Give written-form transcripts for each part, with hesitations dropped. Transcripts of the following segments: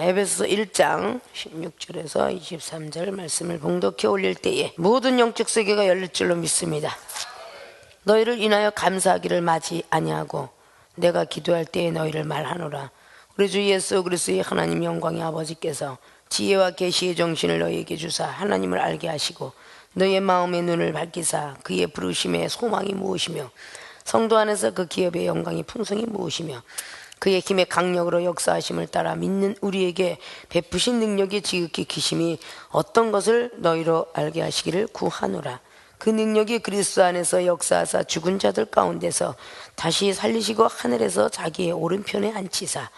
에베소서 1장 16절에서 23절 말씀을 봉독해 올릴 때에 모든 영적 세계가 열릴 줄로 믿습니다. 너희를 인하여 감사하기를 마지 아니하고 내가 기도할 때에 너희를 말하노라. 우리 주 예수 그리스도의 하나님 영광의 아버지께서 지혜와 계시의 정신을 너희에게 주사 하나님을 알게 하시고 너희의 마음의 눈을 밝히사 그의 부르심의 소망이 무엇이며 성도 안에서 그 기업의 영광이 풍성이 무엇이며 그의 힘의 강력으로 역사하심을 따라 믿는 우리에게 베푸신 능력의 지극히 기심이 어떤 것을 너희로 알게 하시기를 구하노라. 그 능력이 그리스도 안에서 역사하사 죽은 자들 가운데서 다시 살리시고 하늘에서 자기의 오른편에 앉히사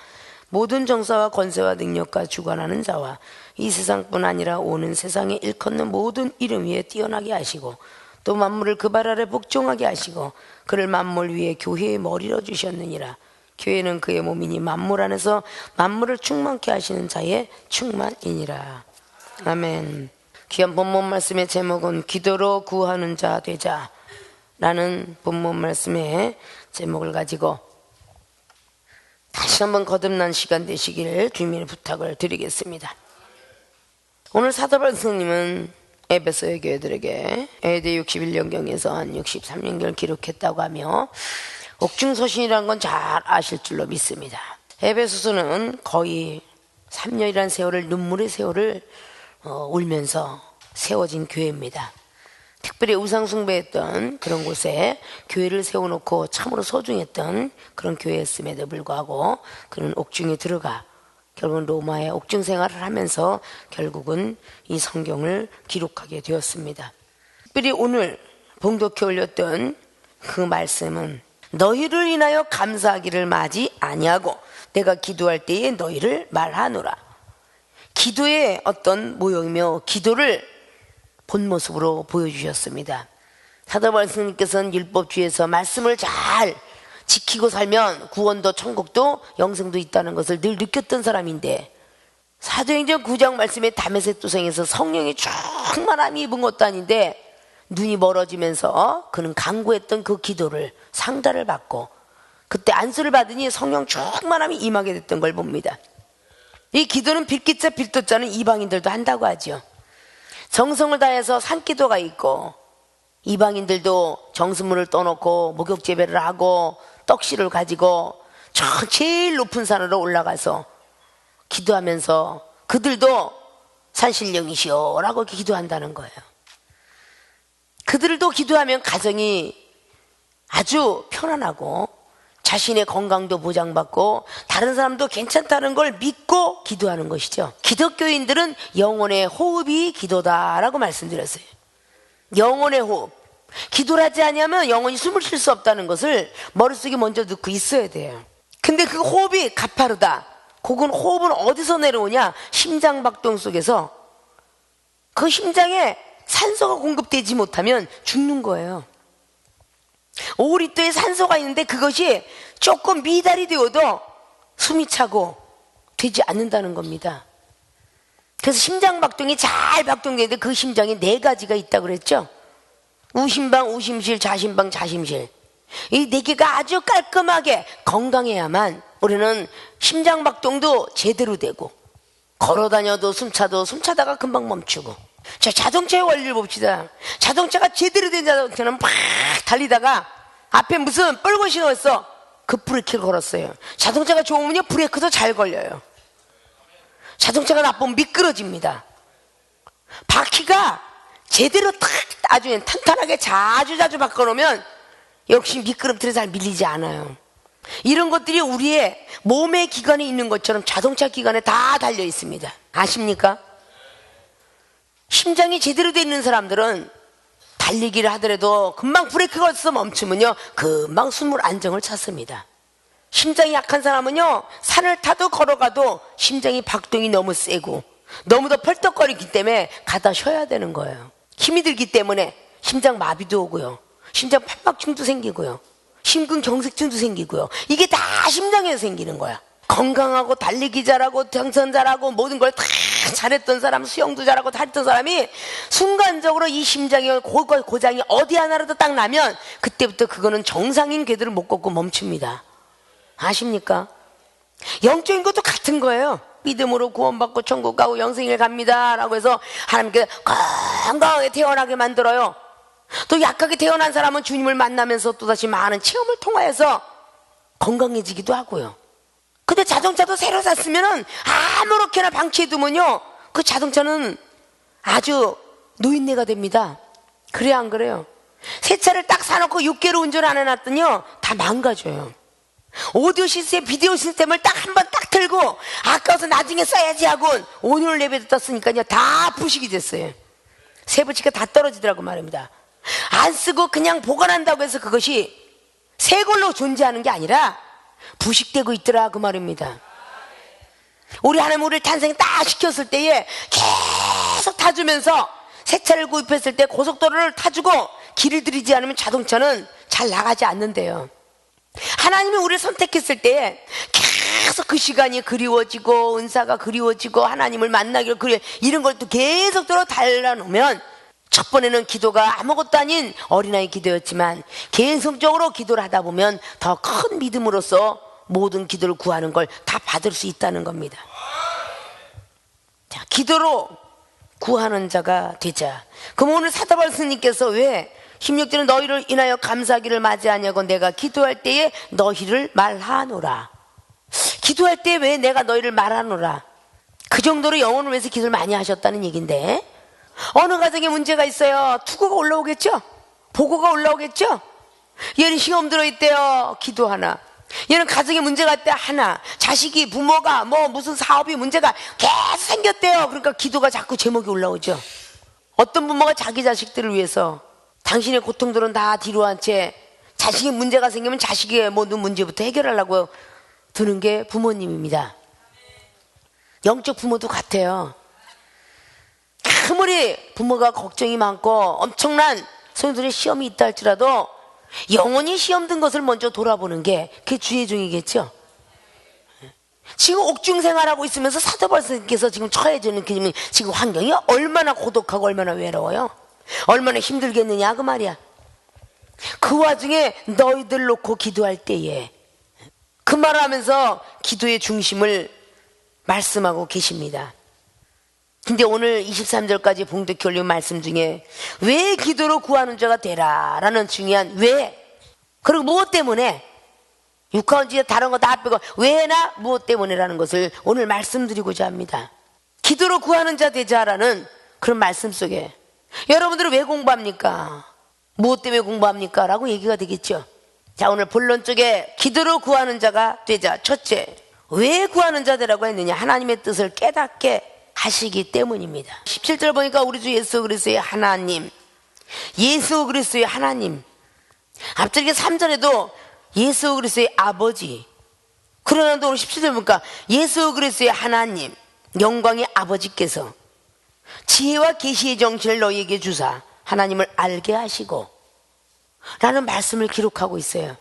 모든 정사와 권세와 능력과 주관하는 자와 이 세상뿐 아니라 오는 세상에 일컫는 모든 이름 위에 뛰어나게 하시고 또 만물을 그 발 아래 복종하게 하시고 그를 만물 위에 교회의 머리로 주셨느니라. 교회는 그의 몸이니 만물 안에서 만물을 충만케 하시는 자의 충만이니라. 아멘. 귀한 본문 말씀의 제목은 기도로 구하는 자 되자 라는 본문 말씀의 제목을 가지고 다시 한번 거듭난 시간 되시기를 주님의 부탁을 드리겠습니다. 오늘 사도 바울 선생님은 에베소의 교회들에게 AD 61년경에서 한 63년경을 기록했다고 하며 옥중서신이라는 건 잘 아실 줄로 믿습니다. 에베소서는 거의 3년이라는 세월을 눈물의 세월을 울면서 세워진 교회입니다. 특별히 우상숭배했던 그런 곳에 교회를 세워놓고 참으로 소중했던 그런 교회였음에도 불구하고 그는 옥중에 들어가 결국은 로마의 옥중 생활을 하면서 결국은 이 성경을 기록하게 되었습니다. 특별히 오늘 봉독해 올렸던 그 말씀은 너희를 인하여 감사하기를 마지 아니하고 내가 기도할 때에 너희를 말하노라. 기도의 어떤 모형이며 기도를 본 모습으로 보여주셨습니다. 사도 바울 스님께서는 율법주의에서 말씀을 잘 지키고 살면 구원도 천국도 영생도 있다는 것을 늘 느꼈던 사람인데 사도행전 9장 말씀에 다메섹 도성에서 성령이 충만함이 입은 것도 아닌데 눈이 멀어지면서 그는 간구했던 그 기도를 상달을 받고 그때 안수를 받으니 성령 충만함이 임하게 됐던 걸 봅니다. 이 기도는 빌기자 빌도자는 이방인들도 한다고 하죠. 정성을 다해서 산기도가 있고 이방인들도 정수물을 떠놓고 목욕 재배를 하고 떡씨를 가지고 제일 높은 산으로 올라가서 기도하면서 그들도 산신령이시오 라고 기도한다는 거예요. 그들도 기도하면 가정이 아주 편안하고 자신의 건강도 보장받고 다른 사람도 괜찮다는 걸 믿고 기도하는 것이죠. 기독교인들은 영혼의 호흡이 기도다라고 말씀드렸어요. 영혼의 호흡. 기도를 하지 않으면 영혼이 숨을 쉴 수 없다는 것을 머릿속에 먼저 넣고 있어야 돼요. 근데 그 호흡이 가파르다. 그건 호흡은 어디서 내려오냐? 심장박동 속에서 그 심장에 산소가 공급되지 못하면 죽는 거예요. 5리터의 산소가 있는데 그것이 조금 미달이 되어도 숨이 차고 되지 않는다는 겁니다. 그래서 심장박동이 잘 박동되는데 그 심장에 4가지가 있다고 그랬죠. 우심방, 우심실, 자심방, 자심실. 이 4개가 아주 깔끔하게 건강해야만 우리는 심장박동도 제대로 되고 걸어다녀도 숨차도 숨차다가 금방 멈추고. 자, 자동차의 원리를 봅시다. 자동차가 제대로 된 자동차는 막 달리다가 앞에 무슨 뻘건 신호가 있어. 급브레이크를 걸었어요. 자동차가 좋으면 브레이크도 잘 걸려요. 자동차가 나쁘면 미끄러집니다. 바퀴가 제대로 탁 아주 탄탄하게 자주 바꿔놓으면 역시 미끄럼틀에 잘 밀리지 않아요. 이런 것들이 우리의 몸의 기관에 있는 것처럼 자동차 기관에 다 달려 있습니다. 아십니까? 심장이 제대로 되어 있는 사람들은 달리기를 하더라도 금방 브레이크가 없어서 멈추면요 금방 숨을 안정을 찾습니다. 심장이 약한 사람은요 산을 타도 걸어가도 심장이 박동이 너무 세고 너무 더 펄떡거리기 때문에 가다 쉬어야 되는 거예요. 힘이 들기 때문에 심장 마비도 오고요 심장 판막증도 생기고요 심근경색증도 생기고요. 이게 다 심장에서 생기는 거야. 건강하고 달리기 잘하고 등산 잘하고 모든 걸 다 잘했던 사람, 수영도 잘하고 다 했던 사람이 순간적으로 이 심장의 고장이 어디 하나라도 딱 나면 그때부터 그거는 정상인 궤도를 못 걷고 멈춥니다. 아십니까? 영적인 것도 같은 거예요. 믿음으로 구원받고 천국 가고 영생을 갑니다 라고 해서 하나님께 건강하게 태어나게 만들어요. 또 약하게 태어난 사람은 주님을 만나면서 또다시 많은 체험을 통하여서 건강해지기도 하고요. 근데 자동차도 새로 샀으면 아무렇게나 방치해두면요, 그 자동차는 아주 노인네가 됩니다. 그래야 안 그래요? 새 차를 딱 사놓고 6개월 운전 안 해놨더니요, 다 망가져요. 오디오 시스템, 비디오 시스템을 딱 한 번 딱 틀고 아까워서 나중에 써야지 하고 오늘 내버렸다 쓰니까요, 다 부식이 됐어요. 세부치가 다 떨어지더라고 말입니다. 안 쓰고 그냥 보관한다고 해서 그것이 새 걸로 존재하는 게 아니라 부식되고 있더라 그 말입니다. 우리 하나님 우리를 탄생 딱 시켰을 때에 계속 타주면서 새 차를 구입했을 때 고속도로를 타주고 길을 들이지 않으면 자동차는 잘 나가지 않는데요. 하나님이 우리를 선택했을 때에 계속 그 시간이 그리워지고 은사가 그리워지고 하나님을 만나기를 이런 걸 또 계속적으로 달라놓으면, 첫 번에는 기도가 아무것도 아닌 어린아이 기도였지만 계속적으로 기도를 하다 보면 더 큰 믿음으로써 모든 기도를 구하는 걸 다 받을 수 있다는 겁니다. 자, 기도로 구하는 자가 되자. 그럼 오늘 사도바울 스님께서 왜 16절은 너희를 인하여 감사하기를 맞이하냐고 내가 기도할 때에 너희를 말하노라. 기도할 때 왜 내가 너희를 말하노라. 그 정도로 영혼을 위해서 기도를 많이 하셨다는 얘기인데, 어느 가정에 문제가 있어요, 투고가 올라오겠죠? 보고가 올라오겠죠? 얘는 시험 들어있대요, 기도하나. 얘는 가정에 문제가 있대, 하나. 자식이, 부모가 무슨 사업이 문제가 계속 생겼대요. 그러니까 기도가 자꾸 제목이 올라오죠. 어떤 부모가 자기 자식들을 위해서 당신의 고통들은 다 뒤로 한 채 자식의 문제가 생기면 자식의 모든 문제부터 해결하려고 드는 게 부모님입니다. 영적 부모도 같아요. 아무리 부모가 걱정이 많고 엄청난 소년들의 시험이 있다 할지라도 영원히 시험 든 것을 먼저 돌아보는 게 그게 주의 종이겠죠. 지금 옥중 생활하고 있으면서 사도바울께서 지금 처해지는 지금 환경이 얼마나 고독하고 얼마나 외로워요. 얼마나 힘들겠느냐 그 말이야. 그 와중에 너희들 놓고 기도할 때에, 그 말을 하면서 기도의 중심을 말씀하고 계십니다. 근데 오늘 23절까지 봉독해 올린 말씀 중에 왜 기도로 구하는 자가 되라 라는 중요한 왜, 그리고 무엇 때문에, 육하원지에 다른 거 다 빼고 왜나 무엇 때문에라는 것을 오늘 말씀드리고자 합니다. 기도로 구하는 자 되자라는 그런 말씀 속에 여러분들은 왜 공부합니까? 무엇 때문에 공부합니까? 라고 얘기가 되겠죠. 자, 오늘 본론 쪽에 기도로 구하는 자가 되자. 첫째, 왜 구하는 자 되라고 했느냐? 하나님의 뜻을 깨닫게 하시기 때문입니다. 17절 보니까 우리 주 예수 그리스도의 하나님, 예수 그리스도의 하나님, 앞쪽에 3절에도 예수 그리스도의 아버지, 그러나 오늘 17절 보니까 예수 그리스도의 하나님, 영광의 아버지께서 지혜와 계시의 정신을 너희에게 주사 하나님을 알게 하시고 라는 말씀을 기록하고 있어요.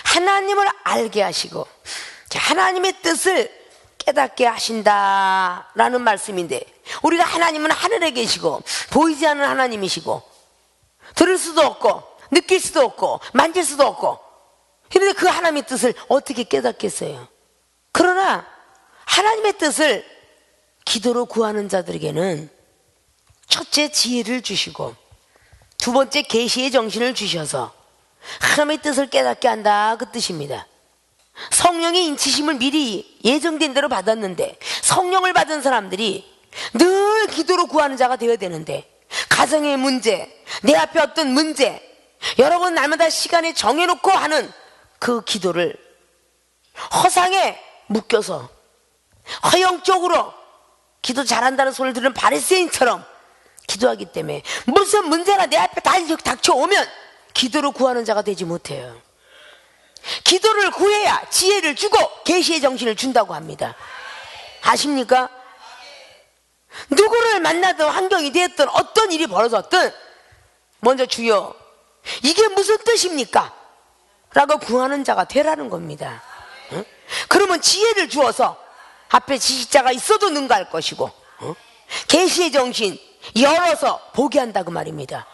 하나님을 알게 하시고, 하나님의 뜻을 깨닫게 하신다라는 말씀인데, 우리가 하나님은 하늘에 계시고 보이지 않는 하나님이시고 들을 수도 없고 느낄 수도 없고 만질 수도 없고, 그런데 그 하나님의 뜻을 어떻게 깨닫겠어요? 그러나 하나님의 뜻을 기도로 구하는 자들에게는 첫째 지혜를 주시고 두 번째 계시의 정신을 주셔서 하나님의 뜻을 깨닫게 한다 그 뜻입니다. 성령의 인치심을 미리 예정된 대로 받았는데, 성령을 받은 사람들이 늘 기도로 구하는 자가 되어야 되는데, 가정의 문제, 내 앞에 어떤 문제, 여러분 날마다 시간에 정해놓고 하는 그 기도를 허상에 묶여서 허영적으로 기도 잘한다는 소리를 들은 바리새인처럼 기도하기 때문에 무슨 문제가 내 앞에 닥쳐오면 기도로 구하는 자가 되지 못해요. 기도를 구해야 지혜를 주고 계시의 정신을 준다고 합니다. 아십니까? 누구를 만나든 환경이 되었든 어떤 일이 벌어졌든 먼저 주여 이게 무슨 뜻입니까? 라고 구하는 자가 되라는 겁니다. 응? 그러면 지혜를 주어서 앞에 지식자가 있어도 능가할 것이고, 계시의 정신 열어서 보게 한다 그 말입니다.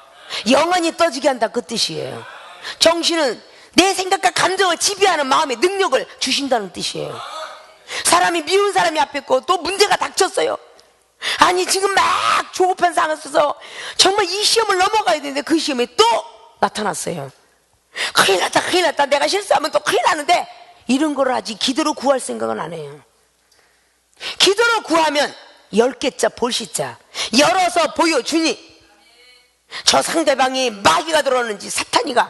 영원히 떠지게 한다 그 뜻이에요. 정신은 내 생각과 감정을 지배하는 마음의 능력을 주신다는 뜻이에요. 사람이 미운 사람이 앞에 있고 또 문제가 닥쳤어요. 아니 지금 막 조급한 상황에서 정말 이 시험을 넘어가야 되는데 그 시험에 또 나타났어요. 큰일 났다 큰일 났다, 내가 실수하면 또 큰일 나는데, 이런 걸 하지 기도로 구할 생각은 안 해요. 기도로 구하면 10개자 볼시자 열어서 보여주니 저 상대방이 마귀가 들어오는지 사탄이가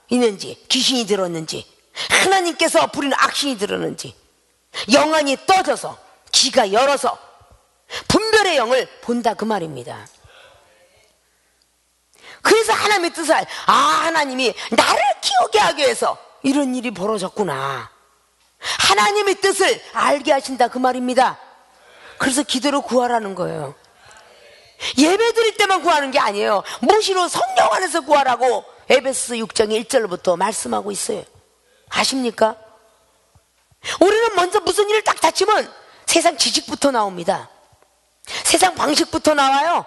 있는지 귀신이 들었는지 하나님께서 부리는 악신이 들었는지 영안이 떠져서 귀가 열어서 분별의 영을 본다 그 말입니다. 그래서 하나님의 뜻을 하나님이 나를 키우게 하기 위해서 이런 일이 벌어졌구나, 하나님의 뜻을 알게 하신다 그 말입니다. 그래서 기도로 구하라는 거예요. 예배 드릴 때만 구하는 게 아니에요. 무시로 성령 안에서 구하라고 에베소서 6장 1절부터 말씀하고 있어요. 아십니까? 우리는 먼저 무슨 일을 딱 다치면 세상 지식부터 나옵니다. 세상 방식부터 나와요.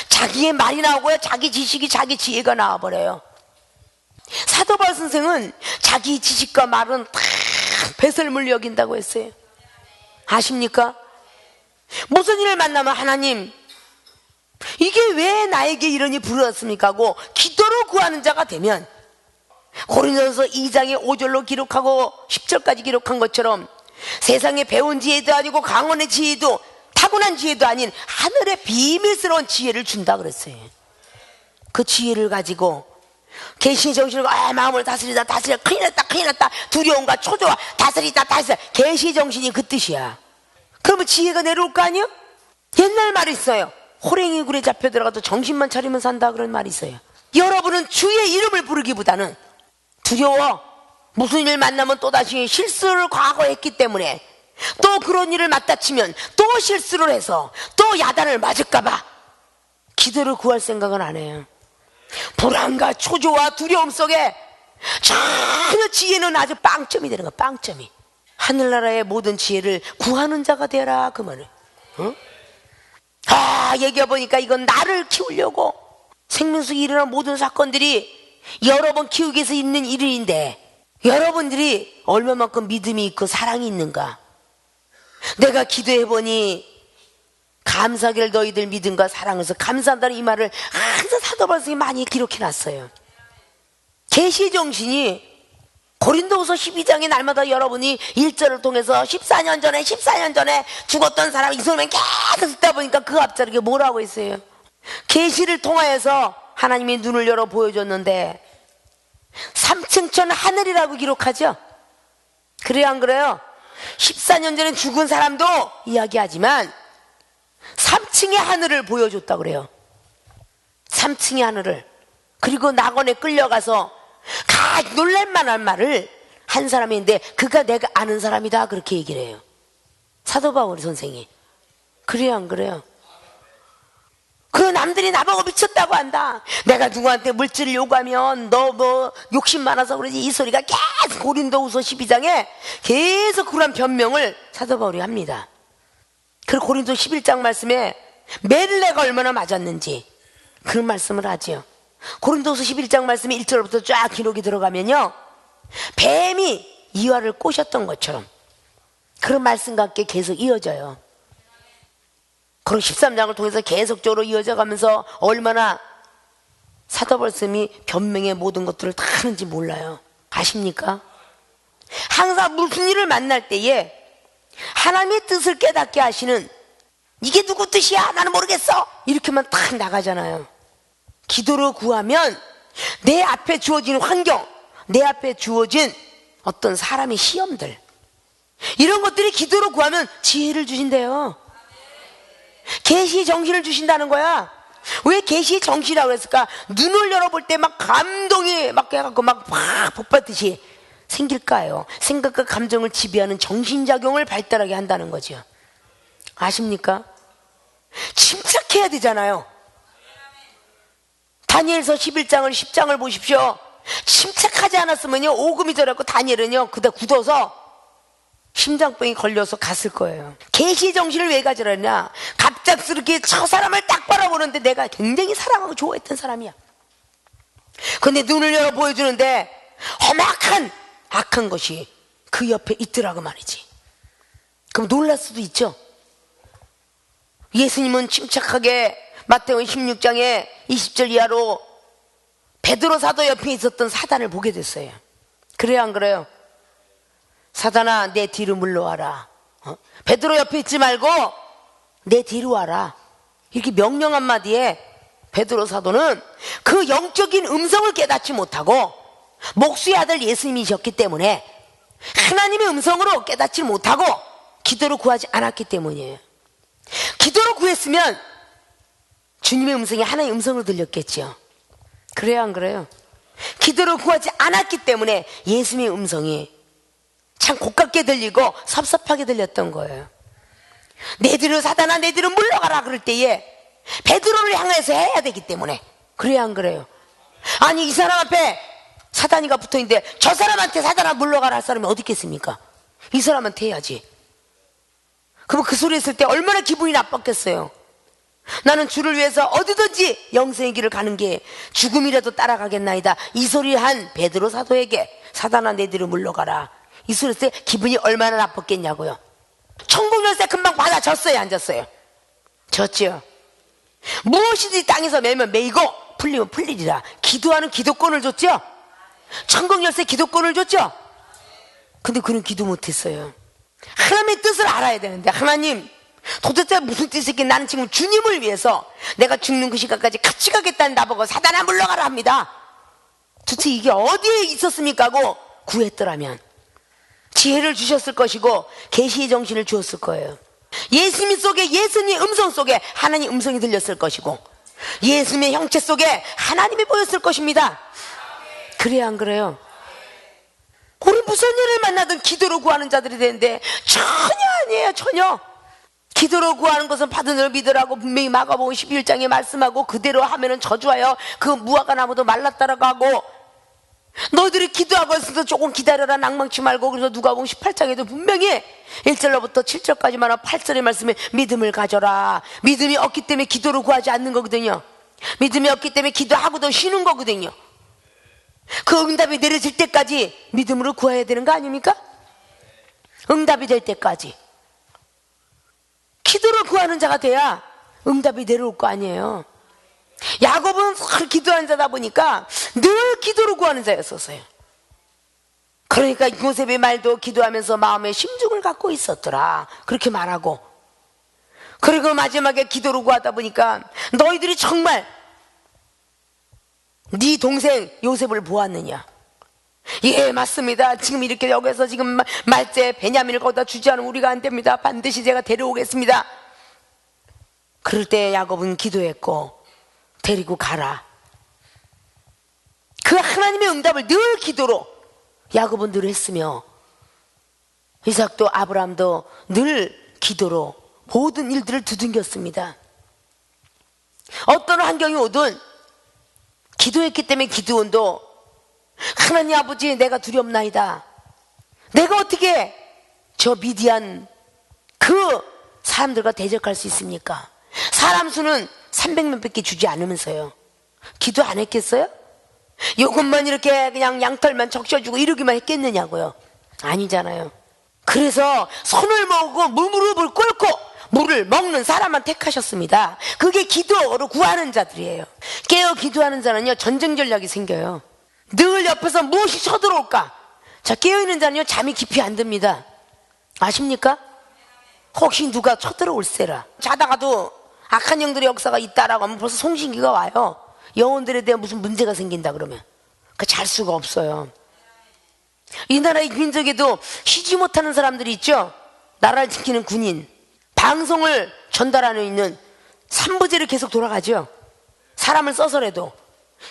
자기의 말이 나오고요, 자기 지식이 자기 지혜가 나와버려요. 사도 바울 선생은 자기 지식과 말은 다 배설물 여긴다고 했어요. 아십니까? 무슨 일을 만나면 하나님 이게 왜 나에게 이런 일이 벌어졌습니까 하고 기도로 구하는 자가 되면, 고린도전서 2장에 5절로 기록하고 10절까지 기록한 것처럼 세상에 배운 지혜도 아니고 강원의 지혜도 타고난 지혜도 아닌 하늘의 비밀스러운 지혜를 준다 그랬어요. 그 지혜를 가지고 계시 정신을 마음을 다스리다 큰일 났다 두려움과 초조와 다스리다 계시 정신이 그 뜻이야. 그러면 지혜가 내려올 거 아니에요? 옛날 말이 있어요. 호랭이 굴에 잡혀 들어가도 정신만 차리면 산다 그런 말이 있어요. 여러분은 주의 이름을 부르기보다는 두려워, 무슨 일 만나면 또다시 실수를 과거했기 때문에 또 그런 일을 맞닥치면 또 실수를 해서 또 야단을 맞을까봐 기도를 구할 생각은 안 해요. 불안과 초조와 두려움 속에 전혀 지혜는 아주 빵점이 되는 거야. 빵점이. 하늘나라의 모든 지혜를 구하는 자가 되라 그 말이에요. 응? 얘기해보니까 이건 나를 키우려고 생명속에 일어난 모든 사건들이 여러분 키우기 위해서 있는 일인데, 여러분들이 얼마만큼 믿음이 있고 사랑이 있는가. 내가 기도해보니 감사하기를 너희들 믿음과 사랑에서 감사한다는 이 말을 항상 사도 바울 선생님이 많이 기록해놨어요. 계시정신이 고린도후서 12장의 날마다 여러분이 1절을 통해서 14년 전에 죽었던 사람 이 소리만 계속 듣다 보니까 그 앞자리에 뭐라고 했어요? 계시를 통하여서 하나님이 눈을 열어 보여줬는데 3층 천 하늘이라고 기록하죠? 그래요 안 그래요? 14년 전에 죽은 사람도 이야기하지만 3층의 하늘을 보여줬다 그래요. 3층의 하늘을. 그리고 낙원에 끌려가서 놀랄만한 말을 한 사람이 있는데 그가 내가 아는 사람이다 그렇게 얘기를 해요. 사도 바울 선생이. 그래요 안 그래요? 그 남들이 나보고 미쳤다고 한다, 내가 누구한테 물질을 요구하면 너 뭐 욕심 많아서 그러지, 이 소리가 계속 고린도후서 12장에 계속 그런 변명을 사도 바울이 합니다. 그리고 고린도 11장 말씀에 멜레가 얼마나 맞았는지 그런 말씀을 하지요. 고린도서 11장 말씀에 1절부터 쫙 기록이 들어가면요, 뱀이 이와를 꼬셨던 것처럼 그런 말씀과 함께 계속 이어져요. 그리고 13장을 통해서 계속적으로 이어져 가면서 얼마나 사도 바울 쌤이 변명의 모든 것들을 다 하는지 몰라요. 아십니까? 항상 무슨 일을 만날 때에 하나님의 뜻을 깨닫게 하시는, 이게 누구 뜻이야? 나는 모르겠어. 이렇게만 딱 나가잖아요. 기도로 구하면 내 앞에 주어진 환경, 내 앞에 주어진 어떤 사람의 시험들, 이런 것들이 기도로 구하면 지혜를 주신대요. 계시 정신을 주신다는 거야. 왜 계시 정신이라고 했을까? 눈을 열어볼 때 막 감동이 막 해갖고 막 폭발듯이 생길까요? 생각과 감정을 지배하는 정신작용을 발달하게 한다는 거죠. 아십니까? 침착해야 되잖아요. 다니엘서 11장을 10장을 보십시오. 침착하지 않았으면요, 오금이 저렸고 다니엘은요 그다 굳어서 심장병이 걸려서 갔을 거예요. 계시 정신을 왜 가지라냐? 갑작스럽게 저 사람을 딱 바라보는데 내가 굉장히 사랑하고 좋아했던 사람이야. 근데 눈을 열어 보여주는데 험악한 악한 것이 그 옆에 있더라고 말이지. 그럼 놀랄 수도 있죠. 예수님은 침착하게 마태복음 16장에 20절 이하로 베드로 사도 옆에 있었던 사단을 보게 됐어요. 그래요, 안 그래요? 사단아, 내 뒤로 물러와라. 베드로 옆에 있지 말고 내 뒤로 와라. 이렇게 명령 한마디에 베드로 사도는 그 영적인 음성을 깨닫지 못하고 목수의 아들 예수님이셨기 때문에 하나님의 음성으로 깨닫지 못하고 기도로 구하지 않았기 때문이에요. 기도로 구했으면 주님의 음성이 하나님의 음성으로 들렸겠죠. 그래요, 안 그래요? 기도로 구하지 않았기 때문에 예수님의 음성이 참 고깝게 들리고 섭섭하게 들렸던 거예요. 내 뒤로 사단아, 내 뒤로 물러가라 그럴 때에 베드로를 향해서 해야 되기 때문에. 그래요, 안 그래요? 아니, 이 사람 앞에 사단이가 붙어있는데 저 사람한테 사단아 물러가라 할 사람이 어디 있겠습니까? 이 사람한테 해야지. 그럼 그 소리 했을 때 얼마나 기분이 나빴겠어요. 나는 주를 위해서 어디든지 영생의 길을 가는 게 죽음이라도 따라가겠나이다. 이 소리 한 베드로 사도에게 사단아 내 뒤로 물러가라, 이 소리 했을 때 기분이 얼마나 나빴겠냐고요. 천국 열쇠 금방 받아줬어요, 안 줬어요? 줬죠. 무엇이든지 땅에서 매면 매이고 풀리면 풀리리라. 기도하는 기도권을 줬죠. 천국 열쇠 기도권을 줬죠. 근데 그는 기도 못했어요. 하나님의 뜻을 알아야 되는데, 하나님 도대체 무슨 뜻이겠게, 나는 지금 주님을 위해서 내가 죽는 그 시간까지 같이 가겠다는 나보고 사단아 물러가라 합니다. 도대체 이게 어디에 있었습니까 하고 구했더라면 지혜를 주셨을 것이고 계시의 정신을 주었을 거예요. 예수님 속에, 예수님 음성 속에 하나님 음성이 들렸을 것이고 예수님의 형체 속에 하나님이 보였을 것입니다. 그래야 안 그래요? 우리 무슨 일을 만나든 기도로 구하는 자들이 되는데 전혀 아니에요. 전혀. 기도로 구하는 것은 받은 을 믿으라고 분명히 마가복음 11장에 말씀하고 그대로 하면은 저주하여 그 무화과 나무도 말랐다라고, 너희들이 기도하고 있어서 조금 기다려라 낭망치 말고. 그래서 누가복음 18장에도 분명히 1절로부터 7절까지만 8절의 말씀에 믿음을 가져라. 믿음이 없기 때문에 기도로 구하지 않는 거거든요. 믿음이 없기 때문에 기도하고도 쉬는 거거든요. 그 응답이 내려질 때까지 믿음으로 구해야 되는 거 아닙니까? 응답이 될 때까지 기도로 구하는 자가 돼야 응답이 내려올 거 아니에요. 야곱은 늘 기도하는 자다 보니까 늘 기도로 구하는 자였었어요. 그러니까 요셉의 말도 기도하면서 마음에 심중을 갖고 있었더라, 그렇게 말하고, 그리고 마지막에 기도로 구하다 보니까 너희들이 정말 네 동생 요셉을 보았느냐? 예, 맞습니다. 지금 이렇게 여기서 지금 말째 베냐민을 거기다 주지 않으면 우리가 안 됩니다. 반드시 제가 데려오겠습니다. 그럴 때 야곱은 기도했고 데리고 가라. 그 하나님의 응답을 늘 기도로 야곱은 늘 했으며 이삭도 아브라함도 늘 기도로 모든 일들을 두둥겼습니다. 어떤 환경이 오든 기도했기 때문에 기드온도 하나님 아버지 내가 두렵나이다. 내가 어떻게 저 미디안 그 사람들과 대적할 수 있습니까? 사람 수는 300명밖에 주지 않으면서요. 기도 안 했겠어요? 요것만 이렇게 그냥 양털만 적셔주고 이러기만 했겠느냐고요. 아니잖아요. 그래서 손을 모으고 무릎을 꿇고 물을 먹는 사람만 택하셨습니다. 그게 기도로 구하는 자들이에요. 깨어 기도하는 자는요 전쟁 전략이 생겨요. 늘 옆에서 무엇이 쳐들어올까. 자, 깨어있는 자는요 잠이 깊이 안 듭니다. 아십니까? 혹시 누가 쳐들어올세라. 자다가도 악한 영들의 역사가 있다라고 하면 벌써 송신기가 와요. 영혼들에 대한 무슨 문제가 생긴다 그러면 잘 수가 없어요. 이 나라의 민족에도 쉬지 못하는 사람들이 있죠. 나라를 지키는 군인, 방송을 전달하는 있는 삼부제를 계속 돌아가죠. 사람을 써서라도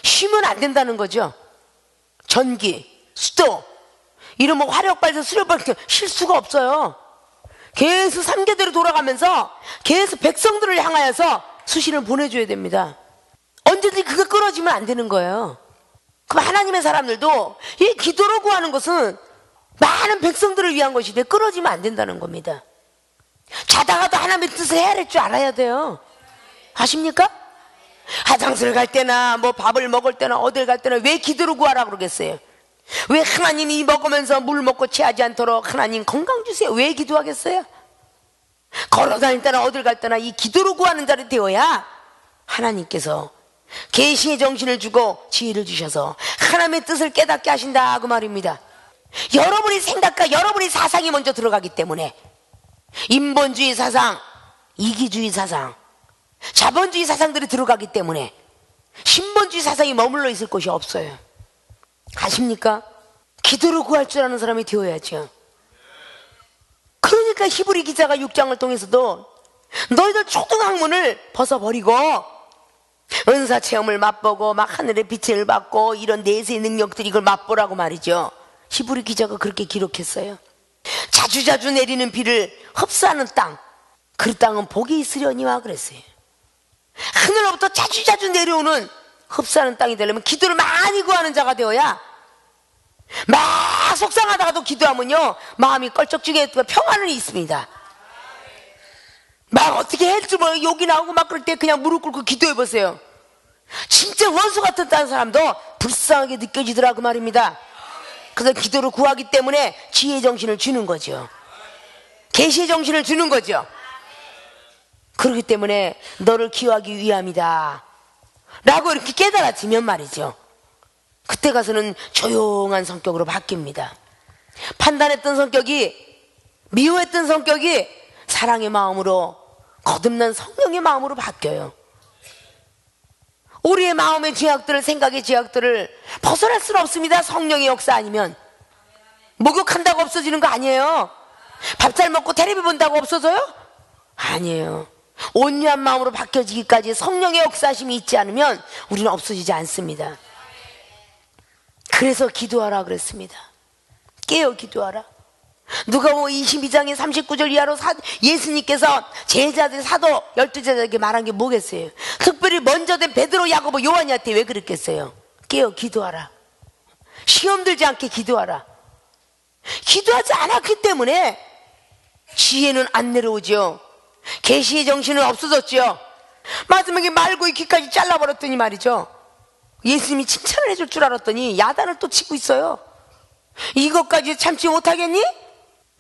쉬면 안 된다는 거죠. 전기, 수도 이런 뭐 화력 발전, 수력 발전 쉴 수가 없어요. 계속 3계대로 돌아가면서 계속 백성들을 향하여서 수신을 보내줘야 됩니다. 언제든지 그거 끊어지면 안 되는 거예요. 그럼 하나님의 사람들도 이 기도로 구하는 것은 많은 백성들을 위한 것인데 끊어지면 안 된다는 겁니다. 자다가도 하나님의 뜻을 헤아릴 줄 알아야 돼요. 아십니까? 화장실 갈 때나 뭐 밥을 먹을 때나 어딜 갈 때나 왜 기도로 구하라 그러겠어요? 왜 하나님이 먹으면서 물 먹고 체하지 않도록 하나님 건강 주세요, 왜 기도하겠어요? 걸어다닐 때나 어딜 갈 때나 이 기도로 구하는 자리 되어야 하나님께서 계시의 정신을 주고 지혜를 주셔서 하나님의 뜻을 깨닫게 하신다 그 말입니다. 여러분의 생각과 여러분의 사상이 먼저 들어가기 때문에 인본주의 사상, 이기주의 사상, 자본주의 사상들이 들어가기 때문에 신본주의 사상이 머물러 있을 곳이 없어요. 아십니까? 기도로 구할 줄 아는 사람이 되어야죠. 그러니까 히브리 기자가 6장을 통해서도 너희들 초등학문을 벗어버리고 은사 체험을 맛보고 막 하늘의 빛을 받고 이런 내세의 능력들이 이걸 맛보라고 말이죠. 히브리 기자가 그렇게 기록했어요. 자주자주 내리는 비를 흡수하는 땅, 그 땅은 복이 있으려니와 그랬어요. 하늘로부터 자주자주 내려오는 흡수하는 땅이 되려면 기도를 많이 구하는 자가 되어야, 막 속상하다가도 기도하면요 마음이 껄쩍지게 평안은 있습니다. 막 어떻게 할지 모르고 욕이 나오고 막 그럴 때 그냥 무릎 꿇고 기도해 보세요. 진짜 원수 같은 다른 사람도 불쌍하게 느껴지더라 그 말입니다. 그래서 기도를 구하기 때문에 지혜의 정신을 주는 거죠. 계시의 정신을 주는 거죠. 그렇기 때문에 너를 기호하기 위함이다 라고 이렇게 깨달아지면 말이죠, 그때 가서는 조용한 성격으로 바뀝니다. 판단했던 성격이, 미워했던 성격이 사랑의 마음으로, 거듭난 성령의 마음으로 바뀌어요. 우리의 마음의 죄악들을, 생각의 죄악들을 벗어날 수는 없습니다. 성령의 역사 아니면. 목욕한다고 없어지는 거 아니에요. 밥 잘 먹고 텔레비 본다고 없어져요? 아니에요. 온유한 마음으로 바뀌어지기까지 성령의 역사심이 있지 않으면 우리는 없어지지 않습니다. 그래서 기도하라 그랬습니다. 깨어 기도하라. 누가복음 22장의 39절 이하로 예수님께서 제자들, 사도 12제자에게 말한 게 뭐겠어요? 특별히 먼저 된 베드로, 야고보, 요한이한테 왜 그랬겠어요? 깨어 기도하라. 시험 들지 않게 기도하라. 기도하지 않았기 때문에 지혜는 안 내려오죠. 계시의 정신은 없어졌죠. 마지막에 말고 귀까지 잘라버렸더니 말이죠, 예수님이 칭찬을 해줄 줄 알았더니 야단을 또 치고 있어요. 이것까지 참지 못하겠니?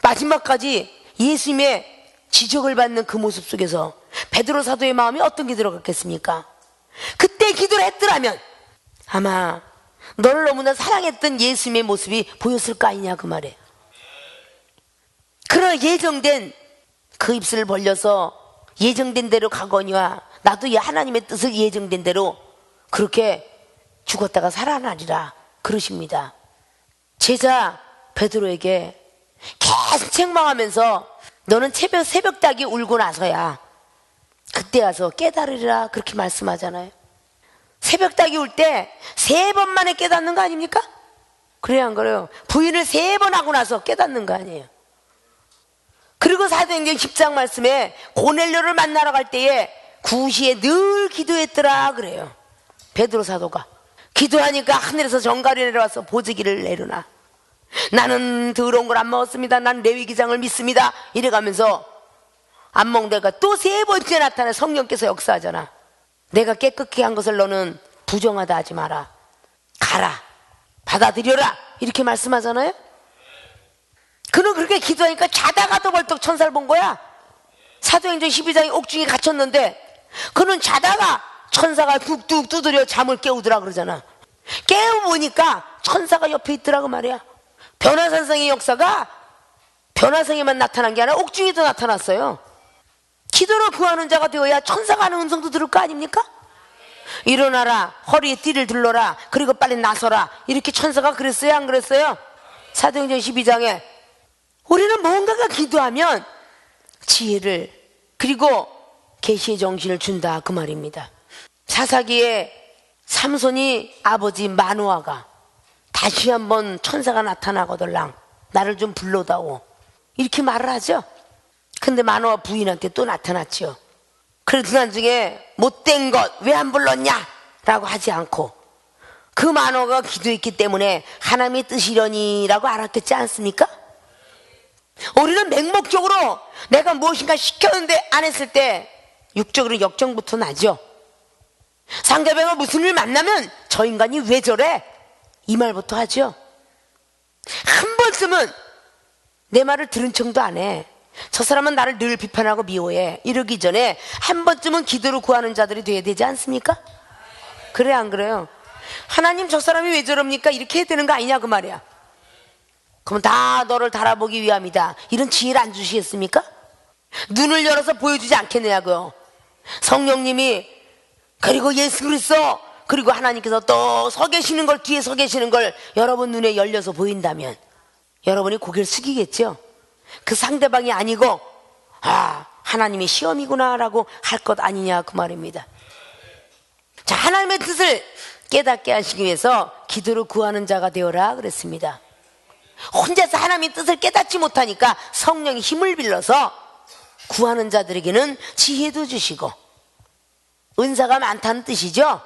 마지막까지 예수님의 지적을 받는 그 모습 속에서 베드로 사도의 마음이 어떤 게 들어갔겠습니까? 그때 기도를 했더라면 아마 너를 너무나 사랑했던 예수님의 모습이 보였을 거 아니냐 그 말이에요. 그런 예정된 그 입술을 벌려서 예정된 대로 가거니와 나도 하나님의 뜻을 예정된 대로 그렇게 죽었다가 살아나리라 그러십니다. 제자 베드로에게 계속 책망하면서 너는 새벽닭이 울고 나서야 그때 와서 깨달으리라 그렇게 말씀하잖아요. 새벽닭이 울 때 3번 만에 깨닫는 거 아닙니까? 그래야 안 그래요? 부인을 3번 하고 나서 깨닫는 거 아니에요? 그리고 사도행전 10장 말씀에 고넬료를 만나러 갈 때에 9시에 늘 기도했더라 그래요. 베드로 사도가 기도하니까 하늘에서 정갈이 내려와서 보지기를 내려놔. 나는 더러운 걸 안 먹었습니다. 난 레위 기장을 믿습니다. 이래가면서 안 먹다가 또 3번째 나타나 성령께서 역사하잖아. 내가 깨끗게 한 것을 너는 부정하다 하지 마라. 가라. 받아들여라. 이렇게 말씀하잖아요. 그는 그렇게 기도하니까 자다가도 벌떡 천사를 본 거야. 사도행전 12장에 옥중에 갇혔는데 그는 자다가 천사가 뚝뚝 두드려 잠을 깨우더라 그러잖아. 깨워보니까 천사가 옆에 있더라고 말이야. 변화산성의 역사가 변화성에만 나타난 게 아니라 옥중에도 나타났어요. 기도로 구하는 자가 되어야 천사가 하는 음성도 들을 거 아닙니까? 일어나라, 허리에 띠를 둘러라, 그리고 빨리 나서라. 이렇게 천사가 그랬어요 안 그랬어요? 사도행전 12장에 우리는 뭔가가 기도하면 지혜를 그리고 계시의 정신을 준다 그 말입니다. 사사기에 삼손이 아버지 마노아가 다시 한번 천사가 나타나거들랑 나를 좀 불러다오 이렇게 말을 하죠. 근데 마노아 부인한테 또 나타났죠. 그래도 나중에 못된 것 왜 안 불렀냐 라고 하지 않고 그 마노아가 기도했기 때문에 하나님의 뜻이려니라고 알았겠지 않습니까? 우리는 맹목적으로 내가 무엇인가 시켰는데 안 했을 때 육적으로 역정부터 나죠. 상대방을 무슨 일 만나면 저 인간이 왜 저래? 이 말부터 하죠. 한 번쯤은 내 말을 들은 척도 안 해. 저 사람은 나를 늘 비판하고 미워해. 이러기 전에 한 번쯤은 기도로 구하는 자들이 돼야 되지 않습니까? 그래 안 그래요? 하나님 저 사람이 왜 저럽니까? 이렇게 해야 되는 거 아니냐 그 말이야. 그럼 다 너를 달아보기 위함이다. 이런 지혜를 안 주시겠습니까? 눈을 열어서 보여주지 않겠냐고요. 성령님이 그리고 예수 그리스도 그리고 하나님께서 또 서 계시는 걸 뒤에 서 계시는 걸 여러분 눈에 열려서 보인다면 여러분이 고개를 숙이겠죠. 그 상대방이 아니고 아 하나님의 시험이구나 라고 할 것 아니냐 그 말입니다. 자, 하나님의 뜻을 깨닫게 하시기 위해서 기도로 구하는 자가 되어라 그랬습니다. 혼자서 하나님의 뜻을 깨닫지 못하니까 성령이 힘을 빌려서 구하는 자들에게는 지혜도 주시고 은사가 많다는 뜻이죠.